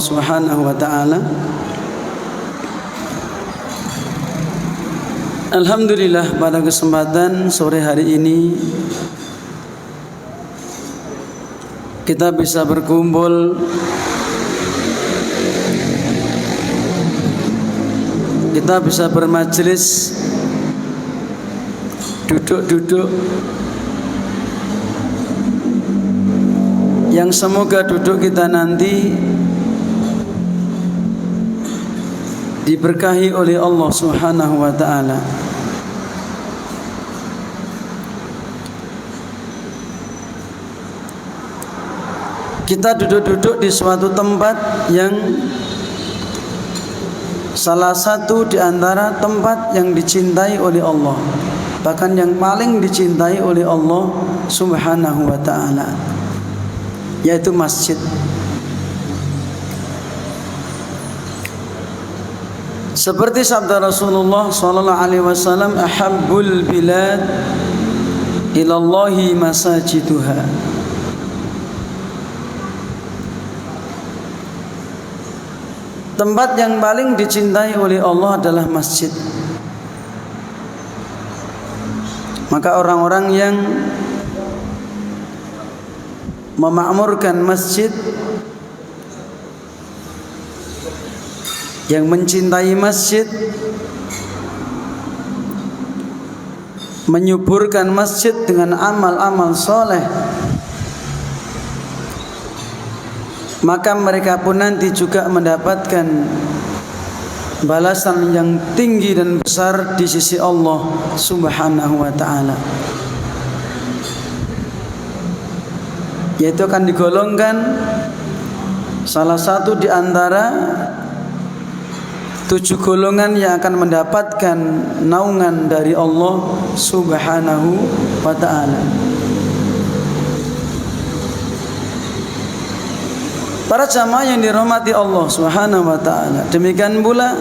Subhanahu wa ta'ala. Alhamdulillah, pada kesempatan sore hari ini kita bisa berkumpul, kita bisa bermajelis, duduk-duduk, yang semoga duduk kita nanti diberkahi oleh Allah Subhanahu wa ta'ala. Kita duduk-duduk di suatu tempat yang salah satu di antara tempat yang dicintai oleh Allah, bahkan yang paling dicintai oleh Allah Subhanahu wa ta'ala, yaitu masjid. Seperti sabda Rasulullah sallallahu alaihi wasallam, ahabbul bilad ilallahi masajiduha. Tempat yang paling dicintai oleh Allah adalah masjid. Maka orang-orang yang memakmurkan masjid, yang mencintai masjid, menyuburkan masjid dengan amal-amal soleh, maka mereka pun nanti juga mendapatkan balasan yang tinggi dan besar di sisi Allah Subhanahu wa ta'ala, yaitu akan digolongkan salah satu di antara 7 golongan yang akan mendapatkan naungan dari Allah Subhanahu wa ta'ala. Para jamaah yang dirahmati Allah Subhanahu wa ta'ala, demikian pula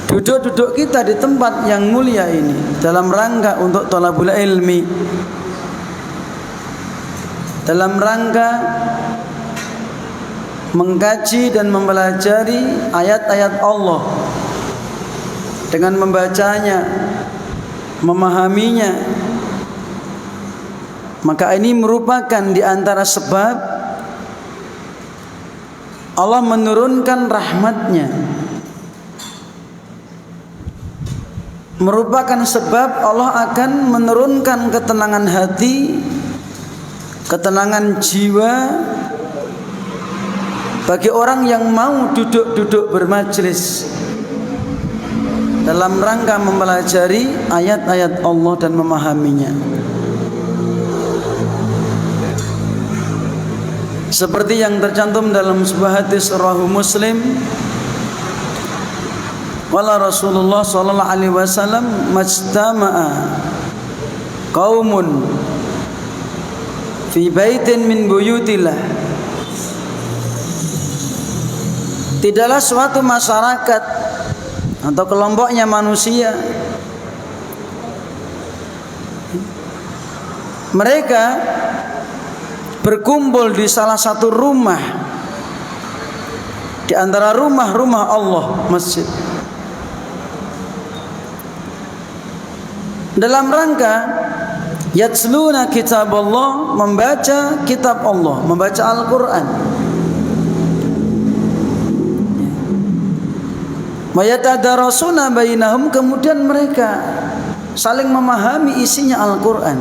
duduk-duduk kita di tempat yang mulia ini dalam rangka untuk thalabul ilmi, dalam rangka mengkaji dan mempelajari ayat-ayat Allah, dengan membacanya, memahaminya. Maka ini merupakan di antara sebab Allah menurunkan rahmatnya, merupakan sebab Allah akan menurunkan ketenangan hati, ketenangan jiwa bagi orang yang mau duduk-duduk bermajelis dalam rangka mempelajari ayat-ayat Allah dan memahaminya. Seperti yang tercantum dalam sebuah hadis rawahu Muslim, wala Rasulullah sallallahu alaihi wasallam majtama'a qaumun fi baitin min buyutillah. Tidaklah suatu masyarakat atau kelompoknya manusia mereka berkumpul di salah satu rumah di antara rumah-rumah Allah, masjid, dalam rangka yatsluna kitab Allah, membaca kitab Allah, membaca Al-Quran, wa yatadarasuna bainahum, kemudian mereka saling memahami isinya Al-Quran.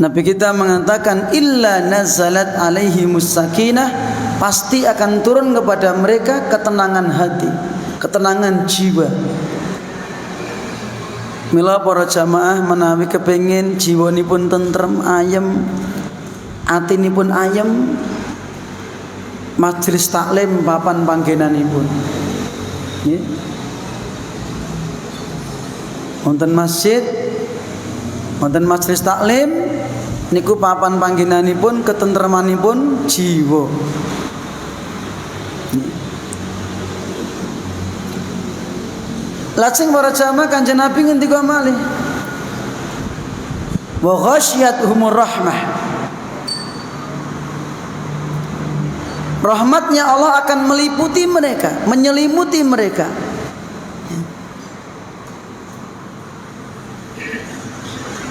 Nabi kita mengatakan illa nazalat alaihimus sakinah, pasti akan turun kepada mereka ketenangan hati, ketenangan jiwa. Mila para jamaah menawi kepengin jiwanipun tentrem, ayem, atinipun ayem, majelis taklim papan panggenanipun. Nggih. Wonten masjid, wonten majelis taklim, niku papan panggenanipun ketentremanipun jiwa. Lajeng para jamaah Kanjeng Nabi ngendika malih, wa ghasyiyatuhumur rahmah. Rahmatnya Allah akan meliputi mereka, menyelimuti mereka.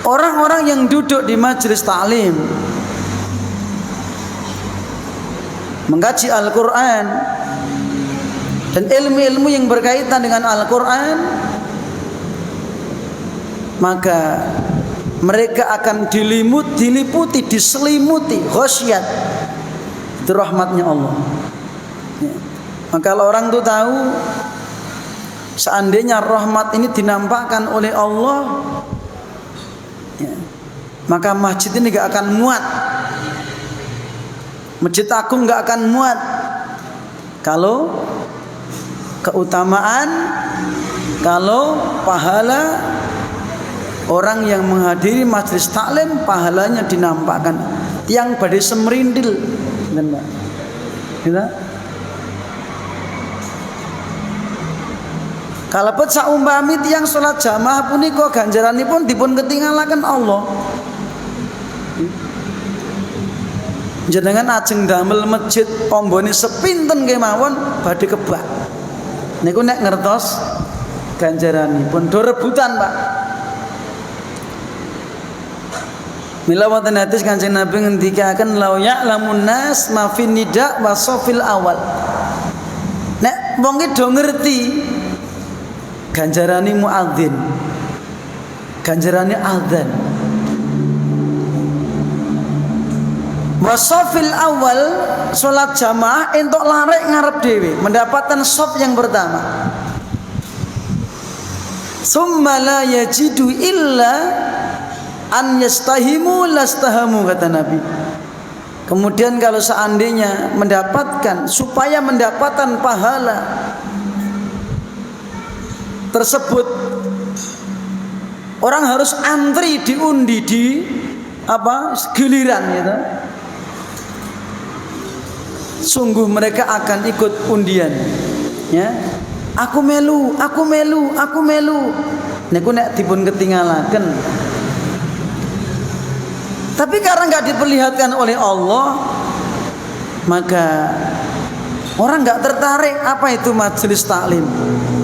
Orang-orang yang duduk di majelis ta'lim, mengkaji Al-Quran dan ilmu-ilmu yang berkaitan dengan Al-Quran, maka mereka akan diliputi, diselimuti ghasyiyat, itu rahmatnya Allah. Ya. Maka kalau orang itu tahu seandainya rahmat ini dinampakkan oleh Allah, ya, maka masjid ini gak akan muat, Masjid Agung gak akan muat kalau keutamaan, kalau pahala orang yang menghadiri majelis taklim pahalanya dinampakkan. Tiang badai semerindil, gitu. Kalau pun saumpami tiang sholat jamaah punika ganjaranipun dipun ketinggalaken Allah. Jenengan ajeng damel masjid ombone sepinten kemawon badhe kebak. Niku nek ngertos ganjaranipun do rebutan, Pak. Mila wonten hadis Kanjeng Nabi ngendikaken la ya'lamun nas ma fin nida wa safil awal. Nek wong iki do ngerti ganjarane muadzin, ganjarane adzan. Wasofil awal sholat jamaah entuk larek ngarep dewi, mendapatkan sof yang pertama. Summa la yajidu illa an yastahimu lastahamu, kata Nabi. Kemudian kalau seandainya mendapatkan, supaya mendapatkan pahala tersebut, orang harus antri diundi di giliran gitu. Sungguh mereka akan ikut undian, ya. Aku melu, aku melu, aku melu. Niku nek dipun ketinggalaken. Tapi karena nggak diperlihatkan oleh Allah, maka orang nggak tertarik. Apa itu majelis taklim?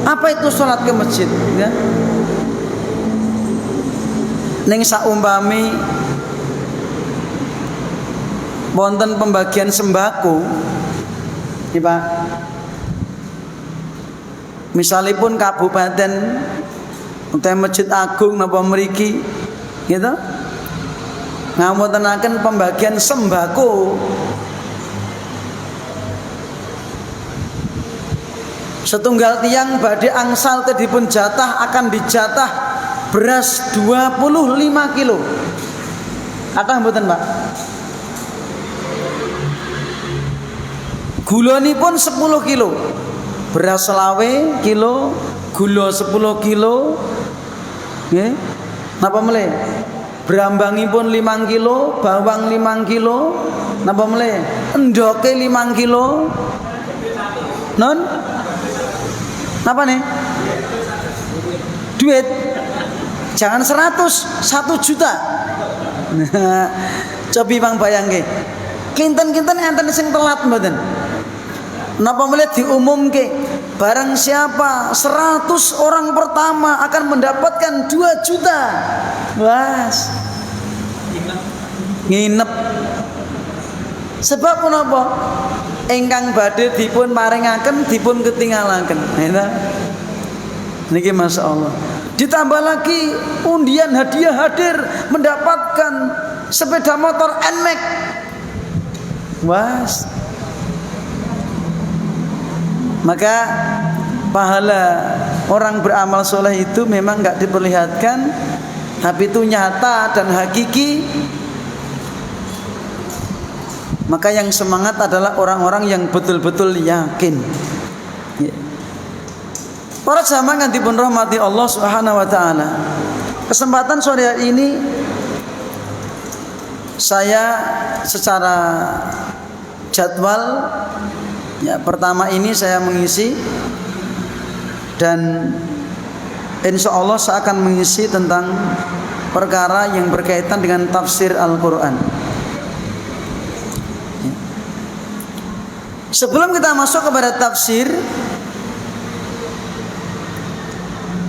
Apa itu sholat ke masjid? Ya. Ning saumpami wonten pembagian sembako, ya Pak. Misalipun kabupaten utawa Masjid Agung napa mriki, gitu, ngamontenaken pembagian sembako. Setunggal tiang badhe angsal tedipun jatah akan dijatah beras 25 kilo. Kathah mboten, Pak? Gulanipun 10 kilo, beras selawe kilo, gula 10 kilo, nggih. Napa melih? Brambangipun 5 kilo, bawang 5 kilo, napa melih? Endoke 5 kilo. Non? Napa nih? Duit. Jangan 100, 1 juta. Nah, cobi Bang bayangke. Kinten-kinten enten sing telat mboten? Napa melihat diumumke barang siapa 100 orang pertama akan mendapatkan 2 juta. Was. Nginep. Sebab menapa? Ingkang badhe dipun maringaken dipun ketinggalaken. Niki masyaallah. Ditambah lagi undian hadiah hadir mendapatkan sepeda motor NMAX. Was. Maka pahala orang beramal soleh itu memang nggak diperlihatkan, tapi itu nyata dan hakiki. Maka yang semangat adalah orang-orang yang betul-betul yakin. Para jamaah yang dipun rahmati Allah Subhanahu wa taala. Kesempatan sore ini saya secara jadwal, ya, pertama ini saya mengisi dan insya Allah saya akan mengisi tentang perkara yang berkaitan dengan tafsir Al-Quran. Sebelum kita masuk kepada tafsir,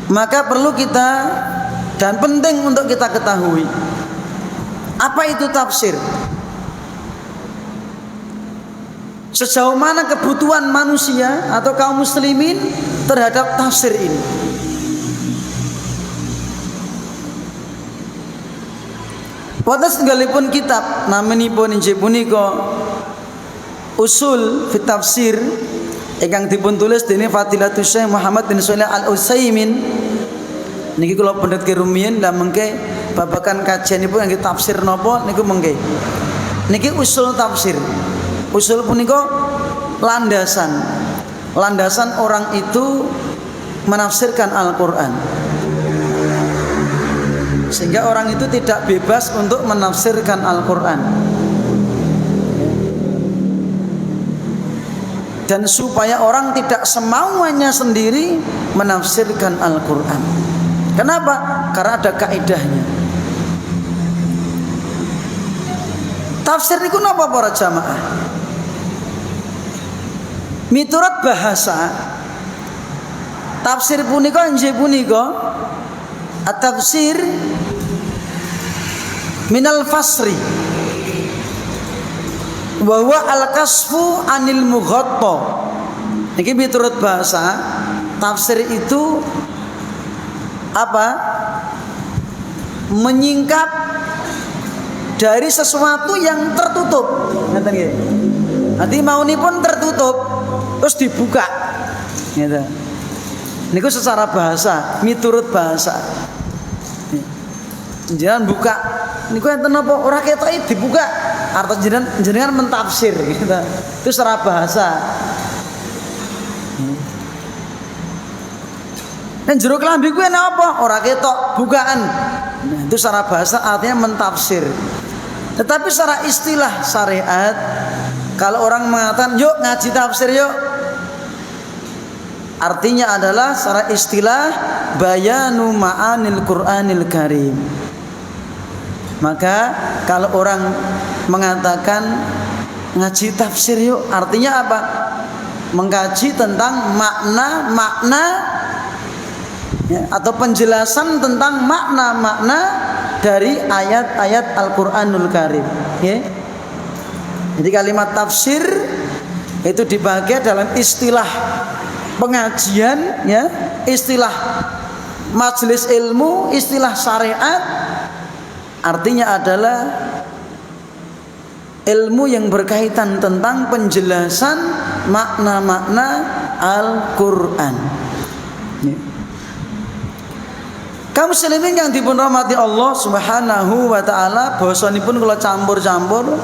maka perlu kita dan penting untuk kita ketahui apa itu tafsir. Sejauh mana kebutuhan manusia atau kaum muslimin terhadap tafsir ini. Watas segalipun kitab namanipun injih punika Usul fi Tafsir ingkang dipun tulis dening Fadilatul Syekh Muhammad bin Shalih Al-Utsaimin. Niki kula pendhet rumiyin dan mengke babakan kajianipun yang tafsir napa niku mengke. Niki usul tafsir. Usul punika landasan orang itu menafsirkan Al-Quran, sehingga orang itu tidak bebas untuk menafsirkan Al-Quran. Dan supaya orang tidak semaunya sendiri menafsirkan Al-Quran. Kenapa? Karena ada kaidahnya. Tafsir niku napa para jamaah? Miturut bahasa tafsir punika injih punika at-tafsir minal fasri wa huwa al-kasfu anil mughatta. Niki miturut bahasa tafsir itu apa? Menyingkap dari sesuatu yang tertutup. Ngeten nggih. Nanti maunipun tertutup terus dibuka. Gitu. Niku secara bahasa, miturut bahasa. Jangan buka. Niku enten napa ora ketoke dibuka. Artinya jenengan mentafsir gitu. Itu secara bahasa. Nek jero klambi kuwi enak apa? Ora ketok, bukaan. Nah, itu secara bahasa artinya mentafsir. Tetapi secara istilah syariat, kalau orang mengatakan yuk ngaji tafsir yuk, artinya adalah secara istilah bayanu ma'anil Qur'anil Karim. Maka kalau orang mengatakan ngaji tafsir yuk, artinya apa? Mengkaji tentang makna-makna ya, atau penjelasan tentang makna-makna dari ayat-ayat Al-Qur'anul Karim ya. Jadi kalimat tafsir itu dibagi dalam istilah pengajian ya, istilah majelis ilmu, istilah syariat. Artinya adalah ilmu yang berkaitan tentang penjelasan makna-makna Al-Qur'an ya. Kaum muslimin yang dipun rahmati Allah Subhanahu wa taala, basanipun kula campur-campur.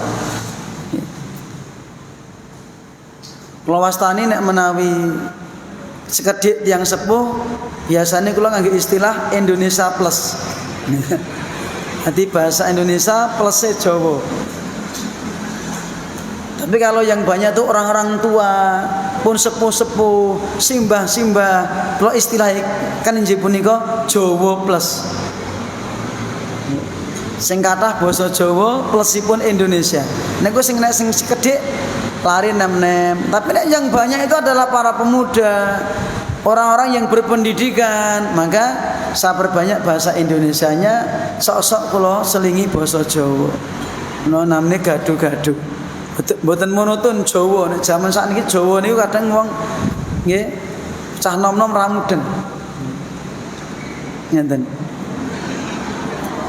Kula wastani nek menawi sekedhik yang sepuh, biasanya kula nganggo istilah Indonesia plus. Nanti bahasa Indonesia plus Jawa. Tapi kalau yang banyak tuh orang-orang tua, pun sepuh-sepuh, simbah-simbah, kalau istilah kan injih punika Jawa plus. Sing kathah basa Jawa plusipun Indonesia. Nek sing sekedhik lari nem-nem. Tapi nek yang banyak itu adalah para pemuda, orang-orang yang berpendidikan. Maka saya perbanyak bahasa Indonesianya, sok-sok kula selingi basa Jawa. No namanya gaduh-gaduh. Mboten monoton Jawa. Nek jaman sakniki Jawa niku kadang wong nggih cah nom-nom ra mudeng. Ngenten.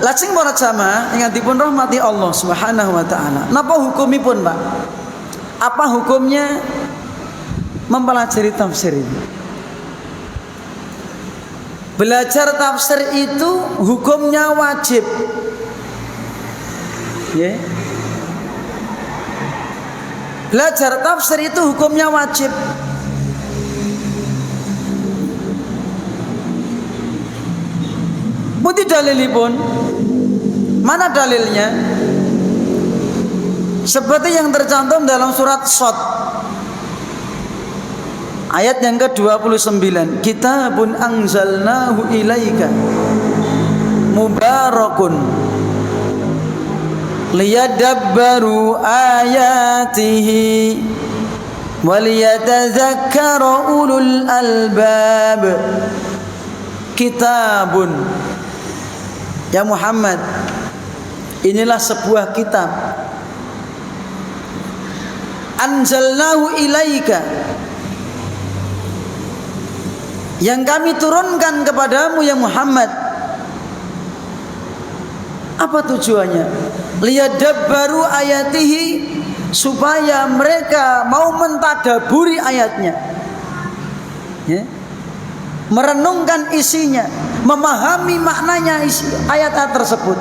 Lajeng para jamaah ingkang dipun rahmati Allah Subhanahu wa taala. Napa hukumipun, Pak? Apa hukumnya mempelajari tafsir ini? Belajar tafsir itu hukumnya wajib. Ya. Belajar tafsir itu hukumnya wajib. Muti dalilipun. Mana dalilnya? Seperti yang tercantum dalam surat Shad Ayat yang ke-29, kitabun anzalnahu ilaika mubarakun liyadabbaru ayatihi waliyatadzakkara ulul albab. Kitabun, ya Muhammad, inilah sebuah kitab. Anzalnahu ilaika, yang kami turunkan kepadamu ya Muhammad. Apa tujuannya? Liyadabbaru ayatihi, supaya mereka mau mentadaburi ayatnya, ya, merenungkan isinya, memahami maknanya isi ayat-ayat tersebut.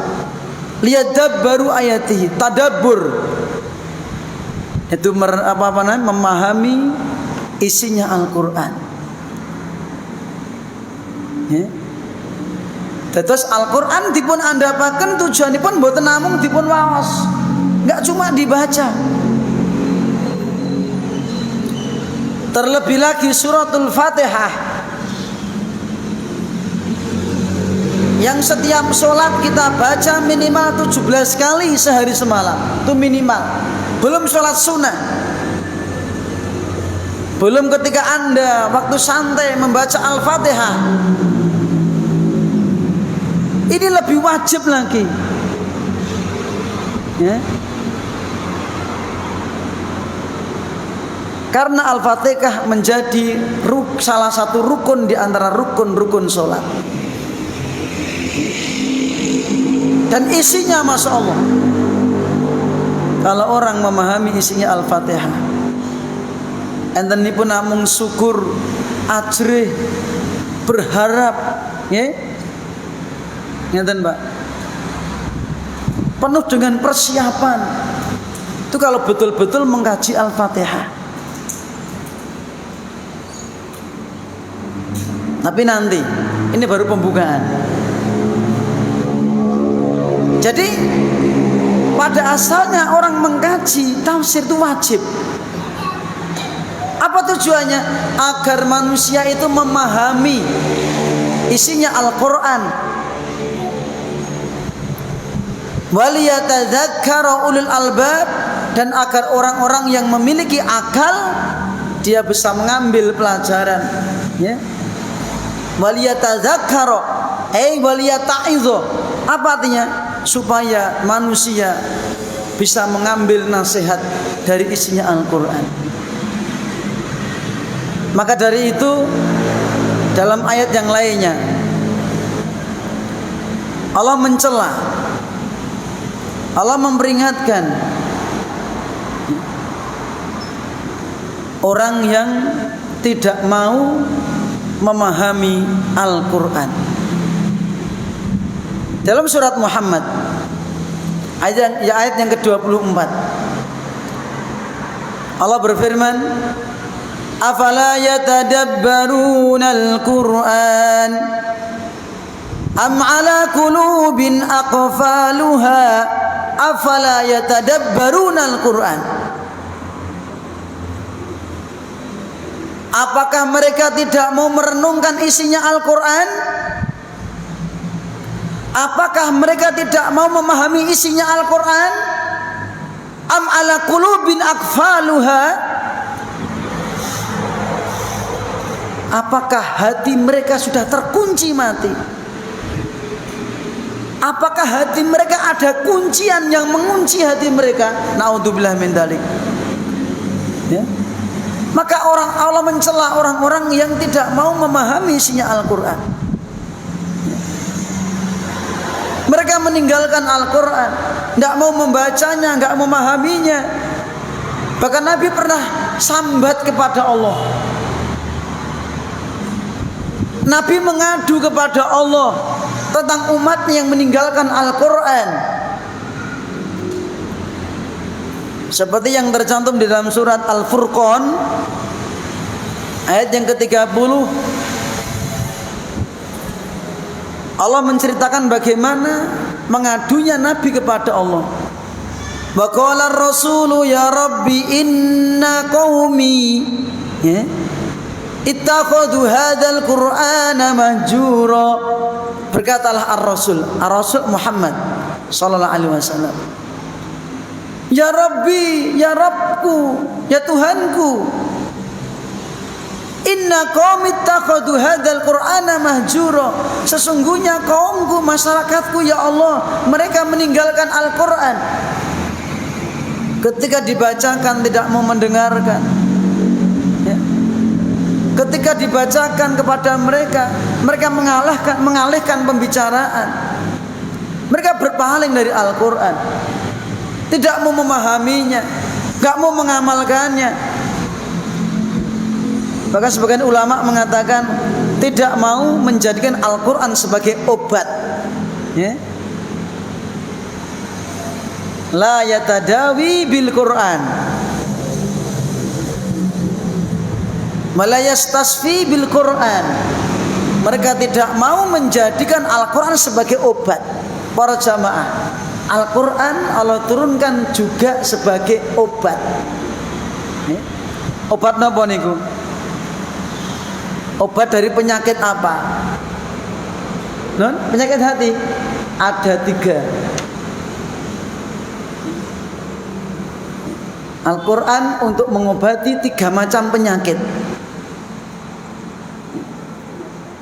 Liyadabbaru ayatihi, tadabbur itu memahami isinya Al-Qur'an. Ya. Terus Al-Qur'an dipun andhapaken tujuanipun mboten namung dipun waos, enggak cuma dibaca. Terlebih lagi suratul Fatihah yang setiap sholat kita baca minimal 17 kali sehari semalam, itu minimal. Belum sholat sunnah, belum ketika Anda waktu santai membaca Al-Fatihah. Ini lebih wajib lagi, ya. Karena Al-Fatihah menjadi salah satu rukun di antara rukun-rukun sholat. Dan isinya Masya Allah, kalau orang memahami isinya Al-Fatihah, enten nipun namung syukur, ajrih, berharap, ya. Ngeten, Pak. Penuh dengan persiapan. Itu kalau betul-betul mengkaji Al-Fatihah. Tapi nanti, ini baru pembukaan. Jadi pada asalnya orang mengkaji tafsir itu wajib. Apa tujuannya? Agar manusia itu memahami isinya Al-Quran. Waliyatadzakkara ulul albab, dan agar orang-orang yang memiliki akal dia bisa mengambil pelajaran, ya. Waliyatadzakkara waliyata'idhu, apa artinya? Supaya manusia bisa mengambil nasihat dari isinya Al-Quran. Maka dari itu dalam ayat yang lainnya Allah mencela, Allah memperingatkan orang yang tidak mau memahami Al-Quran. Dalam surat Muhammad ayat yang ke-24 Allah berfirman, afala yatadabbarunal Qur'an am ala qulubin aqfaluha afala yatadabbarunal Qur'an. Apakah mereka tidak mau merenungkan isinya Al-Quran? Apakah mereka tidak mau memahami isinya Al-Quran? Am ala qulubin aqfaluha, apakah hati mereka sudah terkunci mati? Apakah hati mereka ada kuncian yang mengunci hati mereka? Naudzubillah min dzalik. Ya. Maka Allah mencela orang-orang yang tidak mau memahami isinya Al-Quran. Mereka meninggalkan Al-Quran, tidak mau membacanya, tidak mau memahaminya. Bahkan Nabi pernah sambat kepada Allah. Nabi mengadu kepada Allah tentang umatnya yang meninggalkan Al-Quran. Seperti yang tercantum di dalam surat Al-Furqan ayat yang ke-30, Allah menceritakan bagaimana mengadunya Nabi kepada Allah. Wa qala ar-rasulu ya rabbi inna qaumi, ya, ittakhadhu hadzal qur'ana mahjura. Berkatalah ar-rasul Muhammad sallallahu alaihi wasallam, ya Rabbi, ya Rabbku, ya Tuhanku, inna qaumi ittakhadhu hadzal qur'ana mahjura. Sesungguhnya kaumku, masyarakatku ya Allah, mereka meninggalkan Al-Qur'an. Ketika dibacakan tidak mau mendengarkan, ya. Ketika dibacakan kepada mereka, mereka mengalihkan pembicaraan. Mereka berpaling dari Al-Qur'an, tidak mau memahaminya, enggak mau mengamalkannya. Bahkan sebagian ulama mengatakan tidak mau menjadikan Al-Qur'an sebagai obat, ya. La yatadawi bil Qur'an, malayastasfi bil Qur'an. Mereka tidak mau menjadikan Al-Qur'an sebagai obat. Para jamaah, Al-Qur'an Allah turunkan juga sebagai obat. Obat napa niku? Obat dari penyakit apa? Non, penyakit hati ada 3. Al-Quran untuk mengobati 3 macam penyakit.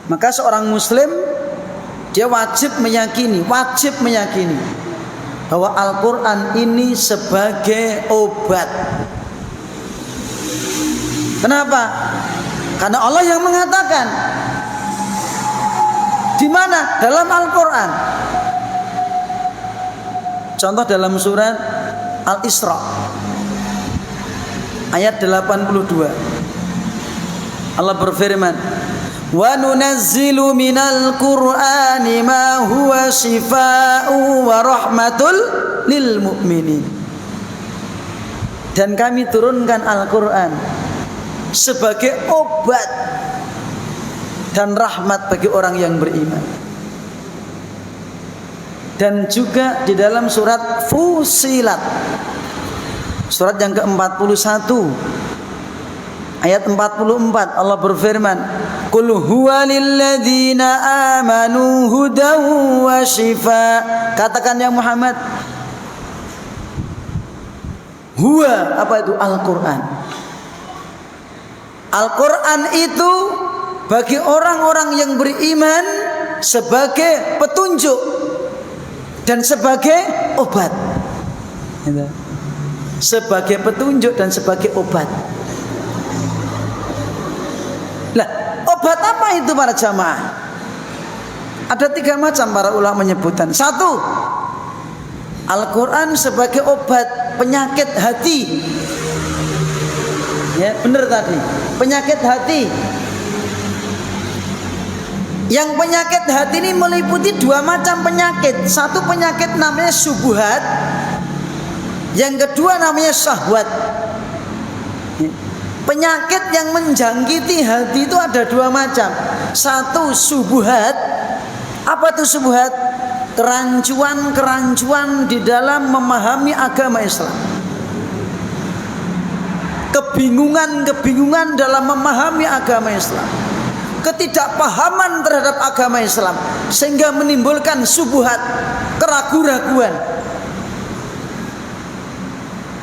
Maka seorang muslim dia wajib meyakini bahwa Al-Quran ini sebagai obat. Kenapa? Karena Allah yang mengatakan. Di mana? Dalam Al-Quran. Contoh dalam surat Al-Isra ayat 82. Allah berfirman, wa nunazzilu minal qur'ani ma huwa shifaa'u wa rahmatul lil mu'minin. Dan kami turunkan Al-Qur'an sebagai obat dan rahmat bagi orang yang beriman. Dan juga di dalam surat Fussilat, surat yang ke-41 ayat 44, Allah berfirman, qul huwa lilladzina amanu hudaw wa shifa. Katakan ya Muhammad, huwa, apa itu? Al-Quran. Al-Quran itu bagi orang-orang yang beriman sebagai petunjuk dan sebagai obat. Sebagai petunjuk dan sebagai obat. Lah, obat apa itu para jamaah? Ada 3 macam para ulama menyebutkan. 1, Al-Quran sebagai obat penyakit hati. Ya, benar tadi, penyakit hati. Yang penyakit hati ini meliputi 2 macam penyakit. 1 penyakit namanya syubhat, yang kedua namanya syahwat. Penyakit yang menjangkiti hati itu ada 2 macam. 1 syubhat. Apa itu syubhat? Kerancuan di dalam memahami agama Islam. Kebingungan dalam memahami agama Islam. Ketidakpahaman terhadap agama Islam sehingga menimbulkan syubhat, keraguan-raguan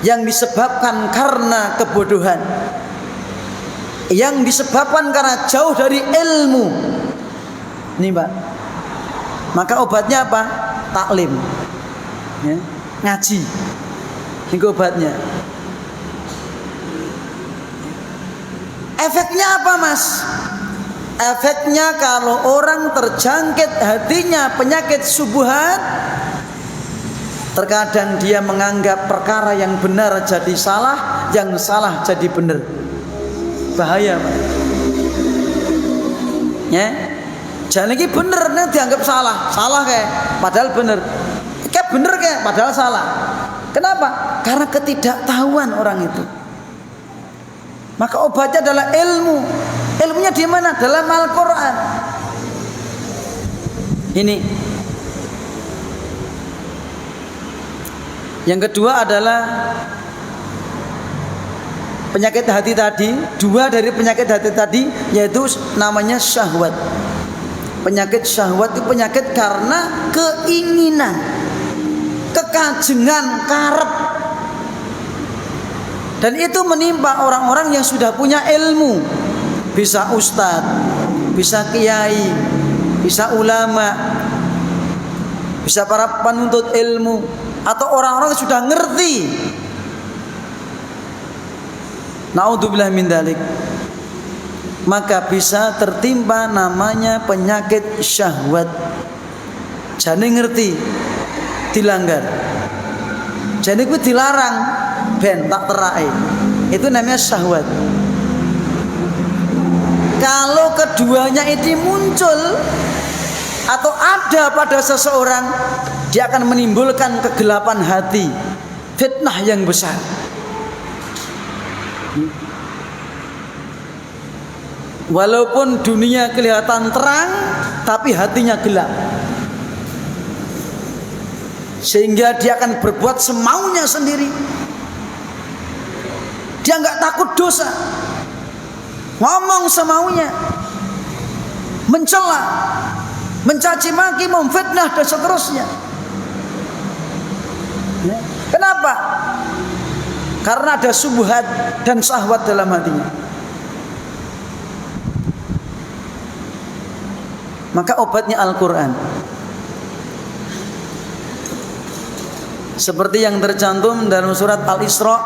yang disebabkan karena kebodohan, yang disebabkan karena jauh dari ilmu. Ini Pak, maka obatnya apa? Taklim, ya, ngaji. Ini obatnya. Efeknya apa Mas? Efeknya kalau orang terjangkit hatinya penyakit syubhat, terkadang dia menganggap perkara yang benar jadi salah, yang salah jadi benar. Bahaya Pak. Ya, jangan lagi bener nih dianggap salah kayak padahal bener, kayak bener kayak padahal salah. Kenapa? Karena ketidaktahuan orang itu. Maka obatnya adalah ilmu. Ilmunya di mana? Dalam Al-Quran. Ini. Yang kedua adalah penyakit hati tadi, dua dari penyakit hati tadi yaitu namanya syahwat. Penyakit syahwat itu penyakit karena keinginan, kekajengan, karep. Dan itu menimpa orang-orang yang sudah punya ilmu. Bisa ustadz, bisa kiai, bisa ulama, bisa para penuntut ilmu, atau orang-orang yang sudah ngerti. Naudzubillah min dzalik. Maka bisa tertimpa namanya penyakit syahwat. Jane ngerti dilanggar, jane ku dilarang ben tak terai. Itu namanya syahwat. Kalau keduanya itu muncul atau ada pada seseorang, dia akan menimbulkan kegelapan hati, fitnah yang besar. Walaupun dunia kelihatan terang, tapi hatinya gelap. Sehingga dia akan berbuat semaunya sendiri. Dia nggak takut dosa, ngomong semaunya, mencela, mencaci maki, memfitnah dan seterusnya. Kenapa? Karena ada subhat dan syahwat dalam hatinya. Maka obatnya Al-Quran. Seperti yang tercantum dalam surat Al-Isra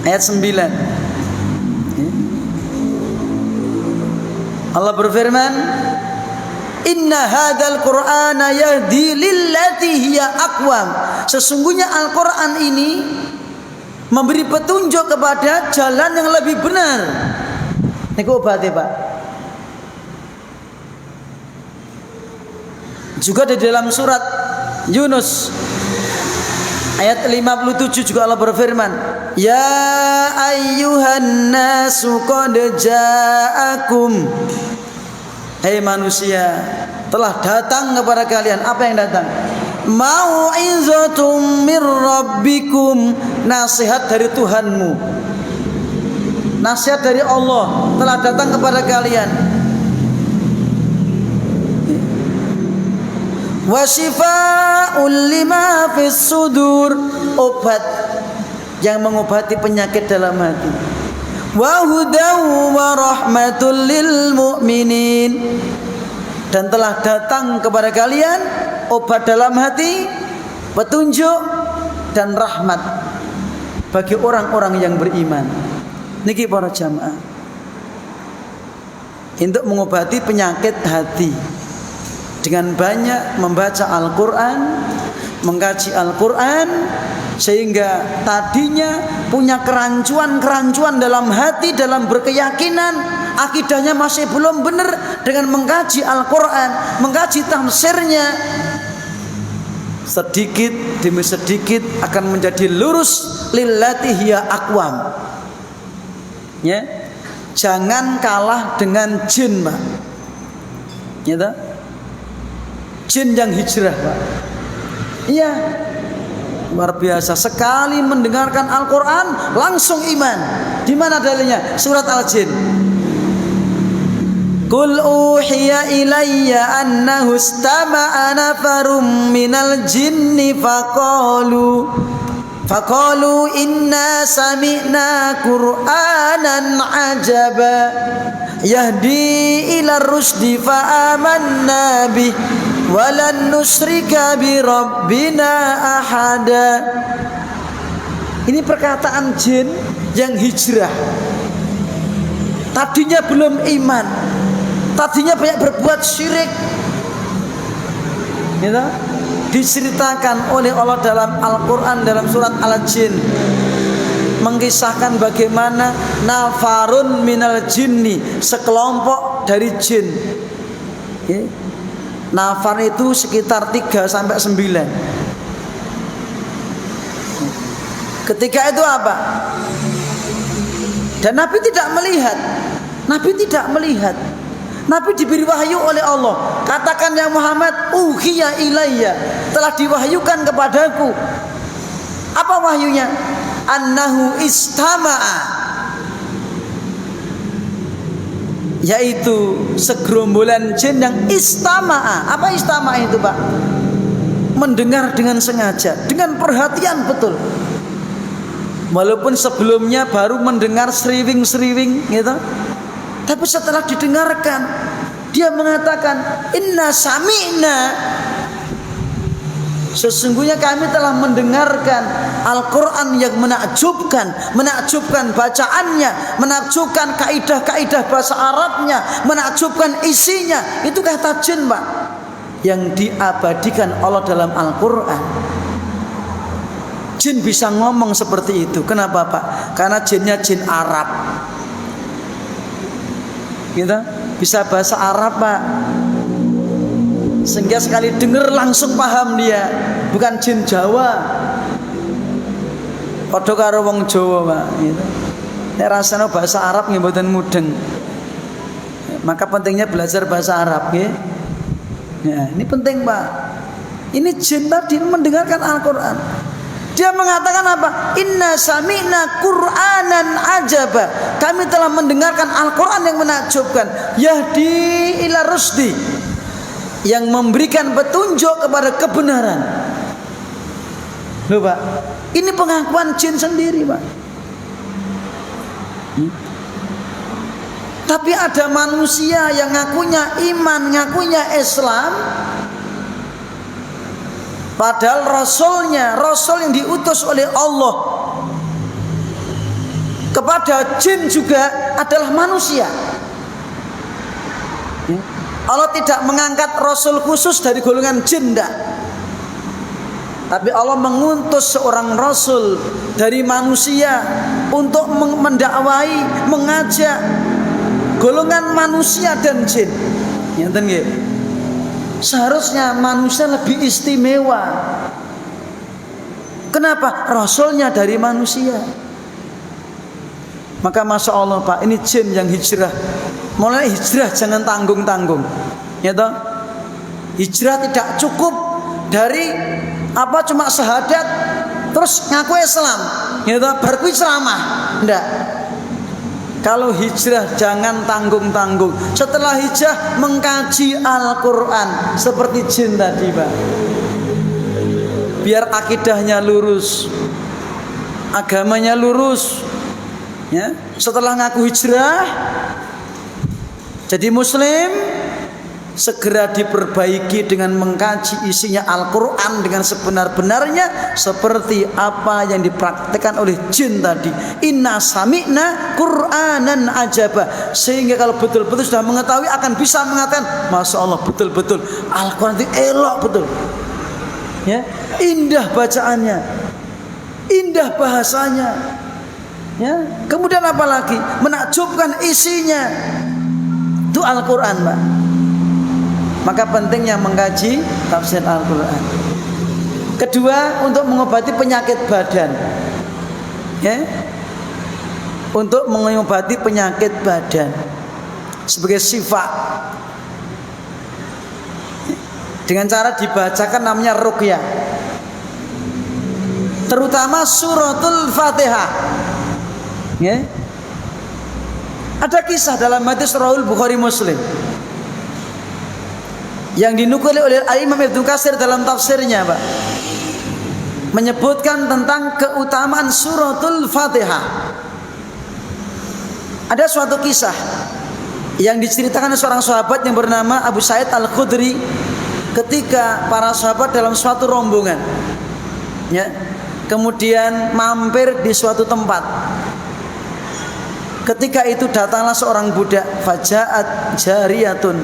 ayat 9. Allah berfirman, Inna hadzal Qur'ana yahdi lillati hiya aqwam. Sesungguhnya Al-Quran ini memberi petunjuk kepada jalan yang lebih benar. Niku obatnya, Pak. Juga di dalam surat Yunus ayat 57 juga Allah berfirman, Ya ayyuhan nasu qad ja'akum. Hei manusia, telah datang kepada kalian. Apa yang datang? Mau'izatum mir rabbikum. Nasihat dari Tuhanmu, nasihat dari Allah telah datang kepada kalian. Wa syifaa'un lima fis sudur. Obat yang mengobati penyakit dalam hati. Wa hudaw wa rahmatul lil mu'minin. Dan telah datang kepada kalian obat dalam hati, petunjuk dan rahmat bagi orang-orang yang beriman. Niki para jamaah, untuk mengobati penyakit hati dengan banyak membaca Al-Quran, mengkaji Al-Quran, sehingga tadinya punya kerancuan-kerancuan dalam hati, dalam berkeyakinan akidahnya masih belum benar, dengan mengkaji Al-Quran, mengkaji tafsirnya, sedikit demi sedikit akan menjadi lurus lillati hiya aqwam. Ya, jangan kalah dengan jin, Pak. Gitu? Jin yang hijrah, Pak. Iya, luar biasa sekali mendengarkan Al-Quran langsung iman. Di mana dalilnya? Surat Al-Jin. Qul uhiya ilayya annahu istama'a nafarum minal jinni faqalu inna sami'na qur'anan ajaba yahdi ila rusdi fa amanna bih walan nusrika bi rabbina ahada. Ini perkataan jin yang hijrah. Tadinya belum iman, tadinya banyak berbuat syirik. Gitu? Diceritakan oleh Allah dalam Al-Quran dalam surat Al-Jin, mengisahkan bagaimana nafarun minal jinni, sekelompok dari jin. Okay. Nafar itu sekitar 3 sampai 9. Ketika itu apa? Dan Nabi tidak melihat. Nabi tidak melihat. Nabi diberi wahyu oleh Allah. Katakan ya Muhammad, uhiya ilayya, telah diwahyukan kepadaku. Apa wahyunya? annahu istama'a, yaitu segerombolan jin yang istama'a. Apa istama'a itu, Pak? Mendengar dengan sengaja, dengan perhatian betul. Walaupun sebelumnya baru mendengar seriwing-seriwing gitu, tapi setelah didengarkan dia mengatakan inna sami'na, sesungguhnya kami telah mendengarkan Al-Quran yang menakjubkan bacaannya, menakjubkan kaidah-kaidah bahasa Arabnya, menakjubkan isinya. Itu kata jin, Pak, yang diabadikan Allah dalam Al-Quran. Jin bisa ngomong seperti itu. Kenapa, Pak? Karena jinnya jin Arab. Gitu? Bisa bahasa Arab, Pak. Sehingga sekali dengar langsung paham dia. Bukan jin Jawa. Padha karo wong Jawa, Pak. Gitu. Nek rasane bahasa Arab nggih mboten mudeng. Maka pentingnya belajar bahasa Arab, nggih. Ya, ini penting, Pak. Ini jin tadi mendengarkan Al-Quran. Dia mengatakan apa? Inna sami'na Qur'anan ajaba. Kami telah mendengarkan Al-Quran yang menakjubkan. Yahdi ila rusdi, yang memberikan petunjuk kepada kebenaran. Loh, Pak, ini pengakuan jin sendiri, Pak. Tapi ada manusia yang ngakunya iman, ngakunya Islam, padahal Rasul yang diutus oleh Allah kepada jin juga adalah manusia. Allah tidak mengangkat Rasul khusus dari golongan jin, enggak. Tapi Allah mengutus seorang Rasul dari manusia untuk mendakwai, mengajak golongan manusia dan jin. Ngeten nggih. Seharusnya manusia lebih istimewa. Kenapa? Rasulnya dari manusia. Maka masya Allah, Pak, ini jin yang hijrah. Mulai hijrah jangan tanggung-tanggung, ya toh? Hijrah tidak cukup dari apa cuma syahadat terus ngaku Islam, ya toh? Baru kuwi ceramah, enggak. Kalau hijrah jangan tanggung-tanggung. Setelah hijrah mengkaji Al-Quran seperti jin tadi, Pak. Biar akidahnya lurus, agamanya lurus. Ya, setelah ngaku hijrah jadi Muslim, segera diperbaiki dengan mengkaji isinya Al-Quran dengan sebenar-benarnya, seperti apa yang dipraktekkan oleh jin tadi. Inna sami'na Qur'anan ajaba. Sehingga kalau betul-betul sudah mengetahui akan bisa mengatakan, masya Allah, betul-betul Al-Quran itu elok betul, ya, indah bacaannya, indah bahasanya, ya. Kemudian apa lagi? Menakjubkan isinya. Itu Al-Quran, Pak. Maka pentingnya mengkaji tafsir Al-Quran. Kedua, untuk mengobati penyakit badan, ya, untuk mengobati penyakit badan sebagai sifat, dengan cara dibacakan namanya ruqyah, terutama suratul Fatihah, ya. Ada kisah dalam hadis Sahih Bukhari Muslim yang dinukil oleh Imam Ibnu Katsir dalam tafsirnya, Pak, menyebutkan tentang keutamaan suratul Fatihah. Ada suatu kisah yang diceritakan oleh seorang sahabat yang bernama Abu Sa'id Al-Khudri, ketika para sahabat dalam suatu rombongan, ya, kemudian mampir di suatu tempat. Ketika itu datanglah seorang budak, fajaat jariyatun,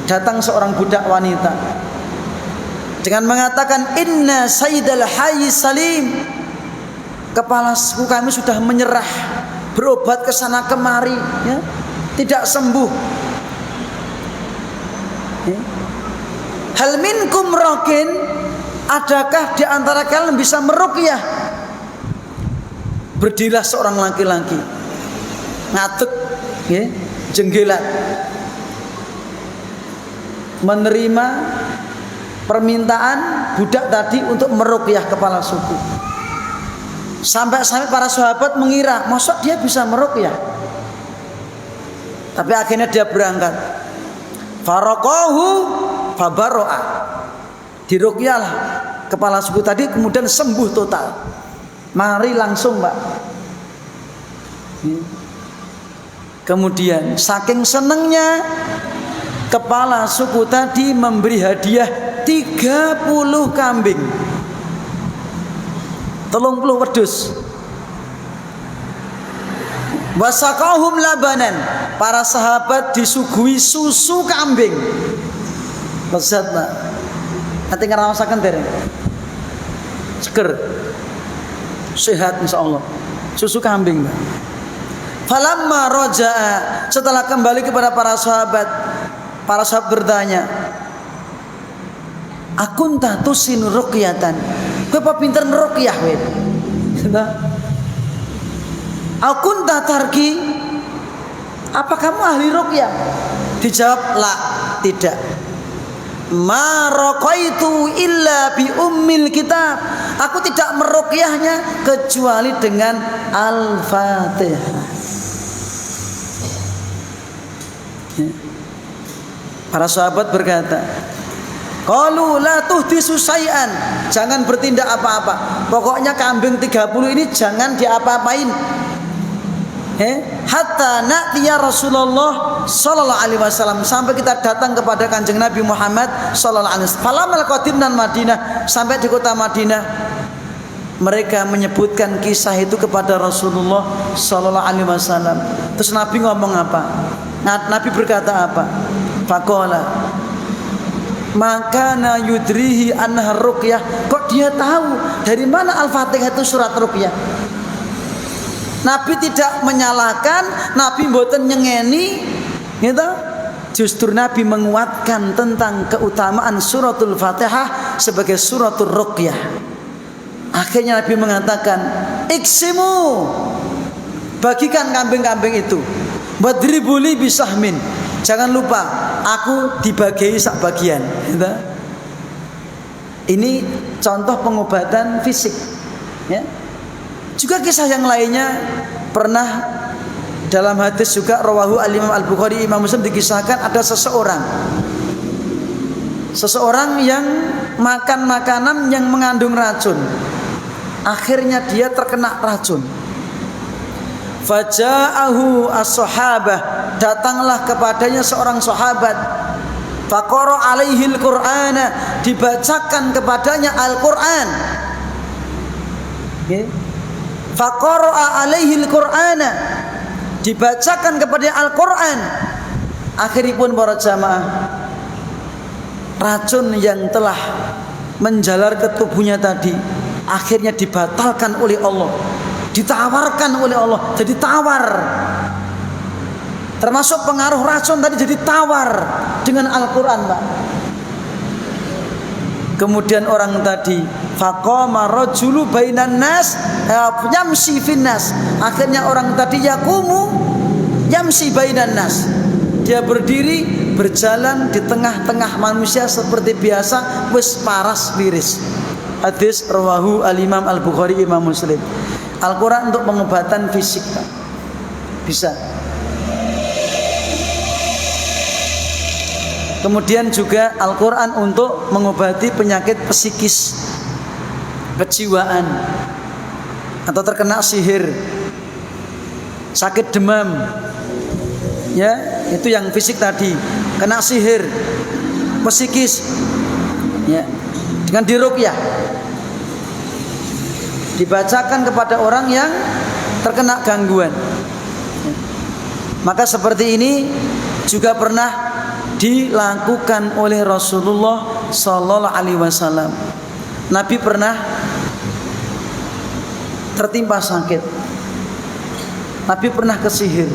datang seorang budak wanita dengan mengatakan, inna sayyidal hayy salim, kepala suku kami sudah menyerah, berobat ke sana kemari, ya, tidak sembuh. Ya. Hal minkum rakin, adakah di antara kalian bisa meruqyah? Berdirilah seorang laki-laki, ngatek, ya, jenggelat, menerima permintaan budak tadi untuk meruqyah kepala suku. Sampai-sampai para sahabat mengira, masa dia bisa meruqyah? Tapi akhirnya dia berangkat. Faraqahu fabaro'a. Diruqyahlah kepala suku tadi, kemudian sembuh total. Mari langsung, Mbak. Kemudian saking senengnya kepala suku tadi memberi hadiah 30 kambing, 30 wedhus. Wasaqahum labanan. Para sahabat disuguhi susu kambing. Lezat, Pak. Ate ngerasaken dereng. Seger. Sehat insyaallah. Susu kambing, Pak. Falamma raja'a, setelah kembali kepada para sahabat bertanya, "Akunta tusin ruqyatan?" Kowe apa pinter ruqyah kowe? "Akunta tarki?" Apa kamu ahli ruqyah? Dijawab, "La, tidak. Ma raqaitu illa bi ummil kitab." Aku tidak meruqyahnya kecuali dengan Al-Fatihah. Para sahabat berkata, qalu la tuhdisu syai'an, jangan bertindak apa-apa. Pokoknya kambing 30 ini jangan diapa-apain. Hatta na'tiya Rasulullah sallallahu alaihi wasallam, sampai kita datang kepada Kanjeng Nabi Muhammad sallallahu alaihi wasallam. Falamal qadimnan Madinah, sampai di kota Madinah mereka menyebutkan kisah itu kepada Rasulullah sallallahu alaihi wasallam. Terus Nabi ngomong apa? Nabi berkata apa? Faqala maka yudrihi anha ruqyah. Kok dia tahu dari mana Al-Fatihah itu surat ruqyah? Nabi tidak menyalahkan, Nabi mboten nyengeni, gitu. Justru Nabi menguatkan tentang keutamaan suratul Fatihah sebagai suratul ruqyah. Akhirnya Nabi mengatakan, "Iksimu, bagikan kambing-kambing itu. Wadribuli bisahmin. Jangan lupa, aku dibagi sak bagian." Gitu. Ini contoh pengobatan fisik, ya. Juga kisah yang lainnya pernah dalam hadis juga rawahu al-Imam Al-Bukhari, Imam Muslim, dikisahkan ada seseorang yang makan makanan yang mengandung racun. Akhirnya dia terkena racun. Faja'ahu as-sahabah, datanglah kepadanya seorang sahabat. Faqara alaihil Qur'ana, dibacakan kepadanya Al-Qur'an. Okay. Faqara alaihil Qur'ana, dibacakan kepadanya Al-Qur'an. Akhiripun para jamaah, racun yang telah menjalar ke tubuhnya tadi akhirnya dibatalkan oleh Allah, ditawarkan oleh Allah, jadi tawar. Termasuk pengaruh racun tadi jadi tawar dengan Al-Quran, Pak. Kemudian orang tadi faqama rajulu bainan nas yamsi finnas, akhirnya orang tadi yaqumu yamsi bainan nas, dia berdiri berjalan di tengah-tengah manusia seperti biasa, wis paras liris. Hadis rawahu al-Imam Al-Bukhari, Imam Muslim. Al-Quran untuk pengobatan fisik, Pak. Bisa. Kemudian juga Al-Quran untuk mengobati penyakit psikis, kejiwaan, atau terkena sihir, sakit demam, ya, itu yang fisik tadi. Kena sihir, psikis, ya, dengan diruqyah, dibacakan kepada orang yang terkena gangguan. Maka seperti ini juga pernah dilakukan oleh Rasulullah sallallahu alaihi wasallam. Nabi pernah tertimpa sakit. Nabi pernah kesihir.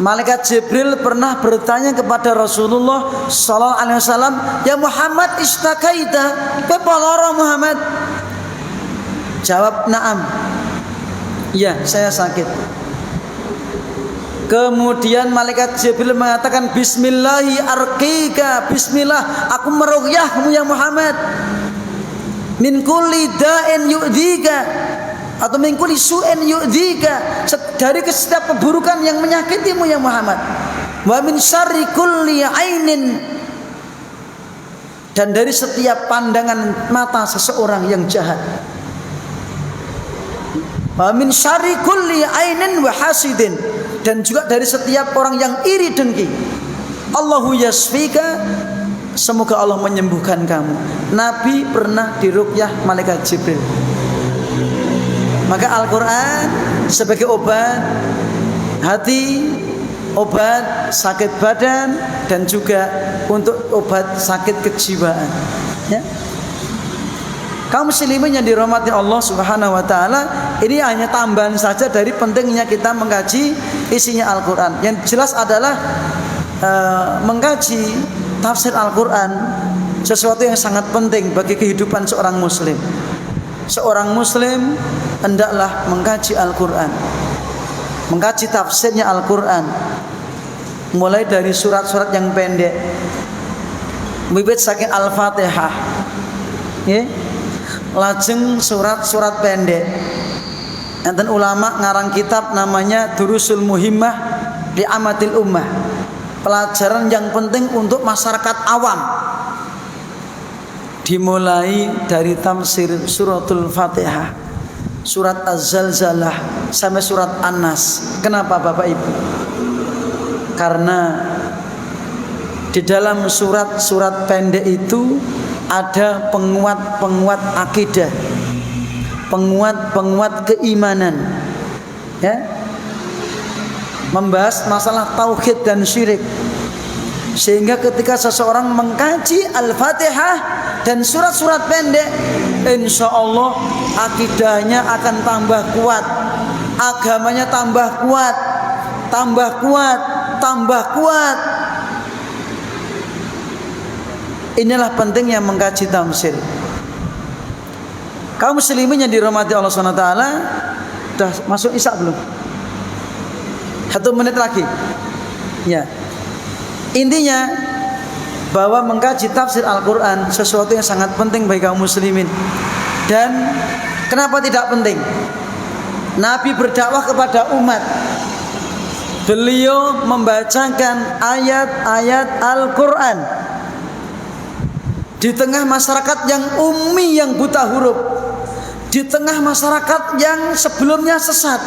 Malaikat Jibril pernah bertanya kepada Rasulullah sallallahu alaihi wasallam, "Ya Muhammad, istakaita? Kepa lara Muhammad?" Jawab, "Na'am." "Ya, saya sakit." Kemudian malaikat Jibril mengatakan, "Bismillahi arqika." Bismillah, aku meruqyahmu ya Muhammad. "Min kulli da'in yu'dhika." atau min kulli su'in yu'dzika, dari setiap keburukan yang menyakitimu ya Muhammad. Wa min syarri kulli ainin, dan dari setiap pandangan mata seseorang yang jahat. Wa min syarri kulli ainin wa hasidin, dan juga dari setiap orang yang iri dengki. Allahu yasfika, semoga Allah menyembuhkan kamu. Nabi pernah diruqyah malaikat Jibril. Maka Al-Quran sebagai obat hati, obat sakit badan, dan juga untuk obat sakit kejiwaan, ya. Kaum muslimin yang dirahmati Allah Subhanahu wa taala, ini hanya tambahan saja dari pentingnya kita mengkaji isinya Al-Quran. Yang jelas adalah mengkaji tafsir Al-Quran sesuatu yang sangat penting bagi kehidupan seorang muslim. Seorang muslim hendaklah mengkaji Al-Quran, mengkaji tafsirnya Al-Quran, mulai dari surat-surat yang pendek, wiwit saking Al-Fatihah, ya, lajeng surat-surat pendek. Enten ulama ngarang kitab namanya Durusul Muhimmah li Amatil Ummah, pelajaran yang penting untuk masyarakat awam. Dimulai dari tafsir suratul Fatihah, surat Az-Zalzalah, sampai surat An-Nas. Kenapa Bapak Ibu? Karena di dalam surat-surat pendek itu ada penguat-penguat akidah, penguat-penguat keimanan, ya, membahas masalah tauhid dan syirik. Sehingga ketika seseorang mengkaji Al-Fatihah dan surat-surat pendek, insya Allah akidahnya akan tambah kuat, agamanya tambah kuat, tambah kuat, tambah kuat. Inilah pentingnya mengkaji tafsir. Kaum muslimin yang dirahmati Allah SWT, sudah masuk Isya belum? 1 menit lagi, ya. Intinya bahwa mengkaji tafsir Al-Quran sesuatu yang sangat penting bagi kaum muslimin. Dan kenapa tidak penting? Nabi berdakwah kepada umat, beliau membacakan ayat-ayat Al-Quran di tengah masyarakat yang ummi, yang buta huruf, di tengah masyarakat yang sebelumnya sesat.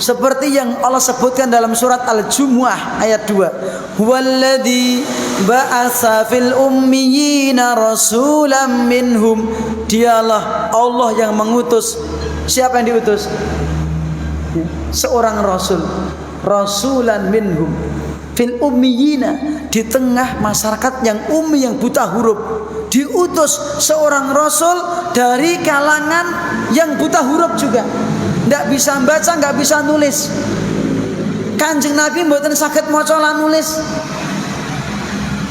Seperti yang Allah sebutkan dalam surat Al-Jumu'ah ayat 2. Huwallazi ba'atsa fil ummiyina rasulam minhum. Dialah Allah yang mengutus. Siapa yang diutus? Seorang rasul. Rasulan minhum fil ummiyina, di tengah masyarakat yang ummi, yang buta huruf, diutus seorang rasul dari kalangan yang buta huruf juga. Tidak bisa baca, tidak bisa nulis. Kanjeng Nabi mboten saged maca lan nulis.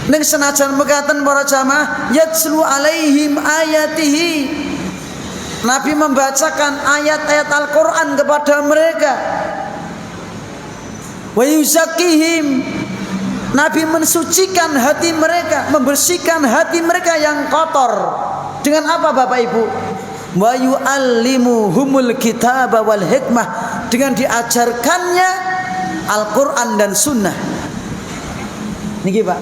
Ning senajan mekaten para jamaah, yatslu alaihim ayatihi, Nabi membacakan ayat-ayat Al-Quran kepada mereka. Wa yuzakkihim, Nabi mensucikan hati mereka, membersihkan hati mereka yang kotor. Dengan apa Bapak Ibu? Wa yu'allimuhumul kitaba wal hikmah, dengan diajarkannya Al-Quran dan Sunnah. Niki Pak.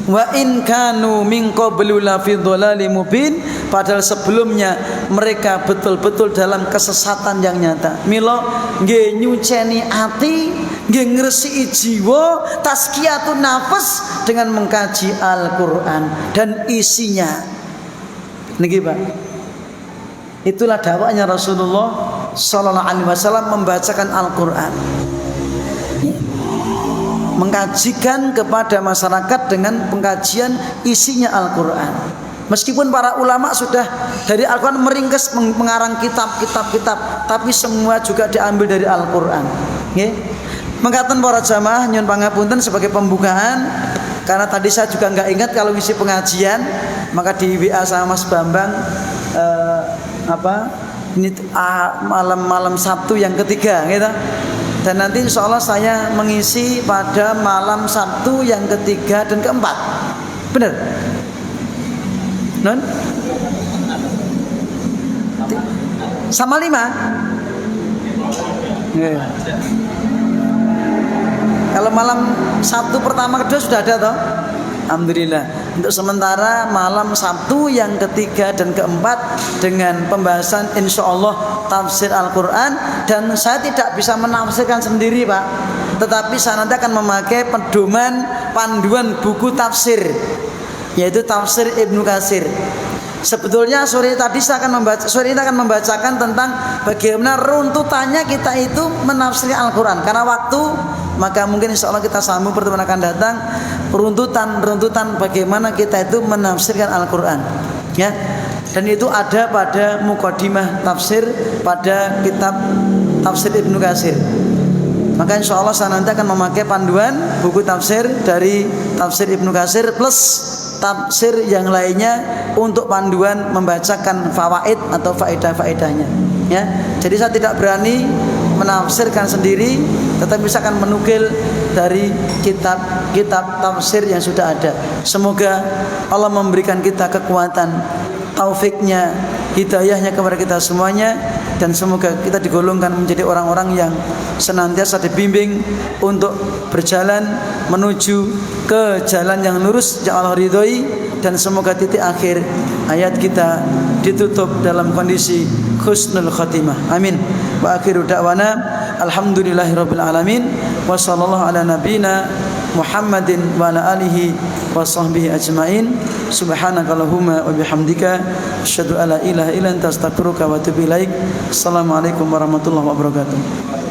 Wa in kanu min qablu la fi dhalalim mubin, padahal sebelumnya mereka betul-betul dalam kesesatan yang nyata. Mila nggih nyuceni ati, nggih ngresiki jiwa, tazkiyatun nafas dengan mengkaji Al-Quran dan isinya. Niki Pak. Itulah dakwahnya Rasulullah sallallahu alaihi wasallam, membacakan Al-Quran, mengkajikan kepada masyarakat dengan pengkajian isinya Al-Quran. Meskipun para ulama sudah dari Al-Quran meringkas, mengarang kitab-kitab, tapi semua juga diambil dari Al-Quran. Mengatakan para jamaah nyun pangapunten sebagai pembukaan, karena tadi saya juga nggak ingat kalau ngisi pengajian, maka di WA sama Mas Bambang ini malam Sabtu yang ketiga, gitu. Dan nanti insya Allah saya mengisi pada malam Sabtu yang ketiga dan keempat. Benar? Non? sama 5. Yeah. Kalau malam Sabtu pertama kedua sudah ada toh? Alhamdulillah. Untuk sementara malam Sabtu yang ketiga dan keempat dengan pembahasan insya Allah tafsir Al-Quran. Dan saya tidak bisa menafsirkan sendiri Pak, tetapi saya nanti akan memakai pedoman panduan buku tafsir, yaitu tafsir Ibnu Katsir. Sebetulnya sore tadi saya akan membacakan tentang bagaimana runtutannya kita itu menafsiri Al-Quran. Karena waktu, maka mungkin insya Allah kita sambung pertemuan akan datang runtutan bagaimana kita itu menafsirkan Al-Quran, ya. Dan itu ada pada mukadimah tafsir pada kitab tafsir Ibnu Katsir. Maka insya Allah saya nanti akan memakai panduan buku tafsir dari tafsir Ibnu Katsir plus tafsir yang lainnya untuk panduan membacakan fawaid atau faedah-faedahnya, ya. Jadi saya tidak berani menafsirkan sendiri, tetapi saya akan menukil dari kitab-kitab tafsir yang sudah ada. Semoga Allah memberikan kita kekuatan, taufiknya, hidayahnya kepada kita semuanya, dan semoga kita digolongkan menjadi orang-orang yang senantiasa dibimbing untuk berjalan menuju ke jalan yang lurus yang Allah ridhoi, dan semoga titik akhir ayat kita ditutup dalam kondisi husnul khatimah. Amin. Wa akhiru da'wana alhamdulillahirabbil alamin wa sallallahu ala nabiyyina Muhammadin wa ala alihi wa sahbihi ajmain. Subhanakallahumma wa bihamdika asyhadu alla ilaha illa anta astaghfiruka wa atubu ilaik. Assalamualaikum warahmatullahi wabarakatuh.